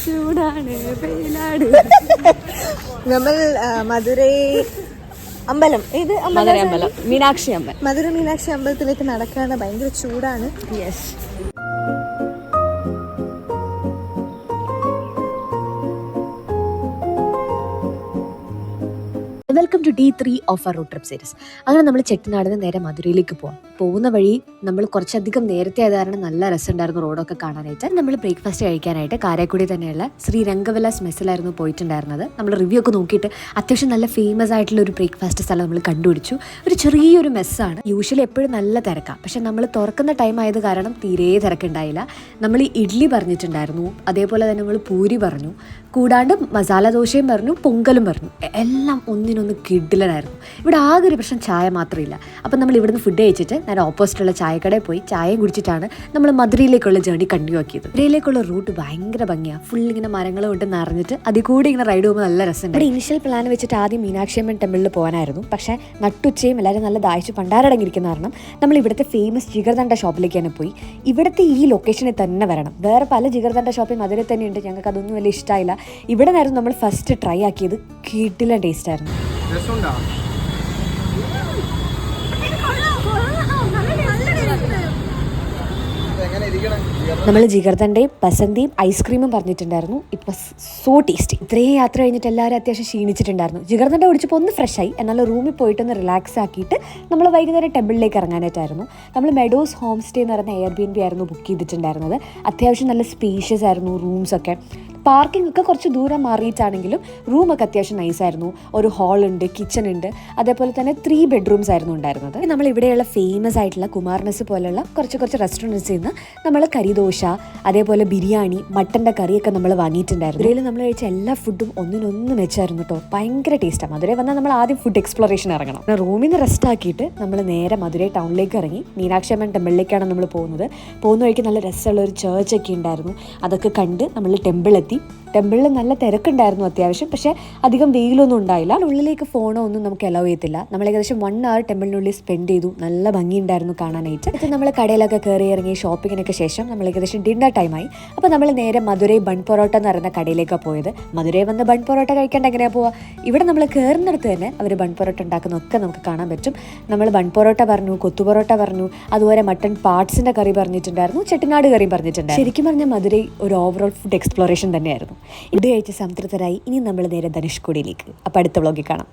ചൂടാണ് വെയിലാണ്. നമ്മൾ മധുരൈ അമ്പലം, ഏത് അമ്പലം? മീനാക്ഷി അമ്പലം. മധുര മീനാക്ഷി അമ്പലത്തിലേക്ക് നടക്കുകയാണ്. ഭയങ്കര ചൂടാണ്. Yes. Welcome to D3 of our road trip series. അങ്ങനെ നമ്മൾ ചെട്ടിനാട് നിന്ന് നേരെ മധുരയിലേക്ക് പോകാം. പോകുന്ന വഴി നമ്മൾ കുറച്ചധികം നേരത്തെ ആയത് കാരണം നല്ല രസമുണ്ടായിരുന്നു റോഡൊക്കെ കാണാനായിട്ട്. നമ്മൾ ബ്രേക്ക്ഫാസ്റ്റ് കഴിക്കാനായിട്ട് കാരക്കുടി തന്നെയുള്ള ശ്രീ രംഗവിലാസ് മെസ്സിലായിരുന്നു പോയിട്ടുണ്ടായിരുന്നത്. നമ്മൾ റിവ്യൂ ഒക്കെ നോക്കിയിട്ട് അത്യാവശ്യം നല്ല ഫേമസ് ആയിട്ടുള്ള ഒരു ബ്രേക്ക്ഫാസ്റ്റ് സ്ഥലം നമ്മൾ കണ്ടുപിടിച്ചു. ഒരു ചെറിയൊരു മെസ്സാണ്. യൂഷ്വലി എപ്പോഴും നല്ല തിരക്കാണ്, പക്ഷെ നമ്മൾ തുറക്കുന്ന ടൈം ആയത് കാരണം തീരെ തിരക്കുണ്ടായില്ല. നമ്മൾ ഇഡ്ഡലി പറഞ്ഞിട്ടുണ്ടായിരുന്നു, അതേപോലെ തന്നെ നമ്മൾ പൂരി പറഞ്ഞു, കൂടാണ്ട് മസാല ദോശയും പറഞ്ഞു, പൊങ്കലും പറഞ്ഞു. എല്ലാം ഒന്നിനൊന്ന് കിഡിലനായിരുന്നു. ഇവിടെ ആകെ ഒരു പ്രശ്നം ചായ മാത്രമില്ല. അപ്പം നമ്മൾ ഇവിടുന്ന് ഫുഡ് കഴിച്ചിട്ട് നേരെ ഓപ്പോസിറ്റുള്ള ചായക്കടയിൽ പോയി ചായയും കുടിച്ചിട്ടാണ് നമ്മൾ മധുരയിലേക്കുള്ള ജേർണി കണ്ടിന്യൂ ആക്കിയത്. മധുരയിലേക്കുള്ള റൂട്ട് ഭയങ്കര ഭംഗിയാണ്. ഫുൾ ഇങ്ങനെ മരങ്ങൾ കൊണ്ട് നിറഞ്ഞിട്ട് അതിൽ കൂടി ഇങ്ങനെ റൈഡ് പോകുമ്പോൾ നല്ല രസമുണ്ട്. ഇവിടെ ഇനിഷ്യൽ പ്ലാൻ വെച്ചിട്ട് ആദ്യം മീനാക്ഷി അമ്മൻ ടെമ്പിളിൽ പോകാനായിരുന്നു. പക്ഷേ നട്ടുച്ചയും എല്ലാവരും നല്ല ദാഹിച്ച് പണ്ടാരടങ്ങിയിരിക്കുന്ന കാരണം നമ്മൾ ഇവിടുത്തെ ഫേമസ് ജിഗർദണ്ഡ ഷോപ്പിലേക്കാണ് പോയി. ഇവിടുത്തെ ഈ ലൊക്കേഷനിൽ തന്നെ വരണം. വേറെ പല ജിഗർദണ്ഡ ഷോപ്പിൽ മധുരയിൽ തന്നെ ഉണ്ട്. ഞങ്ങൾക്ക് അതൊന്നും വലിയ ഇഷ്ടമായില്ല. ഇവിടെ നിന്നായിരുന്നു നമ്മൾ ഫസ്റ്റ് ട്രൈ ആക്കിയത്. കിടിലൻ ടേസ്റ്റ് ആയിരുന്നു. നമ്മൾ ജിഗർദണ്ഡയും ബസന്തിയും ഐസ്ക്രീമും പറഞ്ഞിട്ടുണ്ടായിരുന്നു. ഇപ്പം സോ ടേസ്റ്റി. ഇത്രയും യാത്ര കഴിഞ്ഞിട്ട് എല്ലാവരും അത്യാവശ്യം ക്ഷീണിച്ചിട്ടുണ്ടായിരുന്നു. ജിഗർദണ്ഡ കുടിച്ചപ്പോൾ ഒന്ന് ഫ്രഷ് ആയി. എന്നാൽ റൂമിൽ പോയിട്ടൊന്ന് റിലാക്സ് ആക്കിയിട്ട് നമ്മൾ വൈകുന്നേരം ടെമ്പിളിലേക്ക് ഇറങ്ങാനായിട്ടായിരുന്നു. നമ്മൾ മെഡോസ് ഹോം സ്റ്റേ എന്ന് പറയുന്ന എയർബിഎൻബി ആയിരുന്നു ബുക്ക് ചെയ്തിട്ടുണ്ടായിരുന്നത്. അത്യാവശ്യം നല്ല സ്പേഷ്യസ് ആയിരുന്നു റൂംസൊക്കെ. പാർക്കിംഗ് ഒക്കെ കുറച്ച് ദൂരം മാറിയിട്ടാണെങ്കിലും റൂമൊക്കെ അത്യാവശ്യം നൈസായിരുന്നു. ഒരു ഹാളുണ്ട്, കിച്ചൺ ഉണ്ട്, അതേപോലെ തന്നെ 3 ബെഡ്റൂംസ് ആയിരുന്നു ഉണ്ടായിരുന്നത്. നമ്മൾ ഇവിടെയുള്ള ഫേമസ് ആയിട്ടുള്ള കുമാർനസ് പോലുള്ള കുറച്ച് റെസ്റ്റോറൻറ്റ്സിൽ നിന്ന് നമ്മൾ കരിദോശ, അതേപോലെ ബിരിയാണി, മട്ടൻ്റെ കറിയൊക്കെ നമ്മൾ വാങ്ങിയിട്ടുണ്ടായിരുന്നു. ഇതിൽ നമ്മൾ കഴിച്ച എല്ലാ ഫുഡും ഒന്നിനൊന്ന് വെച്ചായിരുന്നു കേട്ടോ. ഭയങ്കര ടേസ്റ്റാണ്. മധുരൈ വന്നാൽ നമ്മൾ ആദ്യം ഫുഡ് എക്സ്പ്ലോറേഷൻ ഇറങ്ങണം. റൂമിൽ നിന്ന് റെസ്റ്റ് ആക്കിയിട്ട് നമ്മൾ നേരെ മധുരൈ ടൗണിലേക്ക് ഇറങ്ങി മീനാക്ഷി അമ്മൻ ടെമ്പിളിലേക്കാണ് നമ്മൾ പോകുന്നത്. പോകുന്ന വഴിക്ക് നല്ല രസമുള്ള ഒരു ചേർച്ചൊക്കെ ഉണ്ടായിരുന്നു. അതൊക്കെ കണ്ട് നമ്മൾ ടെമ്പിളെത്തി. ടെമ്പിളിൽ നല്ല തിരക്കുണ്ടായിരുന്നു അത്യാവശ്യം, പക്ഷേ അധികം വെയിലൊന്നും ഉണ്ടായില്ല. ഉള്ളിലേക്ക് ഫോണോ ഒന്നും നമുക്ക് അലോ ചെയ്യത്തില്ല. നമ്മൾ ഏകദേശം 1 hour ടെമ്പിളിനുള്ളിൽ സ്പെൻഡ് ചെയ്തു. നല്ല ഭംഗിയുണ്ടായിരുന്നു കാണാനായിട്ട്. എന്നിട്ട് നമ്മൾ കടയിലൊക്കെ കയറി ഇറങ്ങി ഷോപ്പിങ്ങിനൊക്കെ ശേഷം നമ്മൾ ഏകദേശം ഡിന്നർ ടൈമായി. അപ്പോൾ നമ്മൾ നേരെ മധുരൈ ബൺ പൊറോട്ട എന്ന് പറയുന്ന കടയിലേക്കാണ് പോയത്. മധുരൈ വന്ന് ബൺ പൊറോട്ട കഴിക്കേണ്ട എങ്ങനെയാണ് പോവുക? ഇവിടെ നമ്മൾ കയറുന്നിടത്ത് തന്നെ അവർ ബൺ പൊറോട്ട ഉണ്ടാക്കുന്നതൊക്കെ നമുക്ക് കാണാൻ പറ്റും. നമ്മൾ ബൺ പൊറോട്ട പറഞ്ഞു, കൊത്തു പൊറോട്ട പറഞ്ഞു, അതുപോലെ മട്ടൺ പാർട്സിൻ്റെ കറി പറഞ്ഞിട്ടുണ്ടായിരുന്നു, ചെട്ടിനാട് കറിയും പറഞ്ഞിട്ടുണ്ടായിരുന്നു. ശരിക്കും പറഞ്ഞാൽ മധുരൈ ഒരു ഓവറോൾ ഫുഡ് എക്സ്പ്ലോറേഷൻ തന്നെയായിരുന്നു. ഇത് കഴിച്ച് സംതൃപ്തരായി ഇനി നമ്മൾ നേരെ ധനുഷ്കോടിയിലേക്ക്. അപ്പോൾ അടുത്ത വ്ളോഗിൽ കാണാം.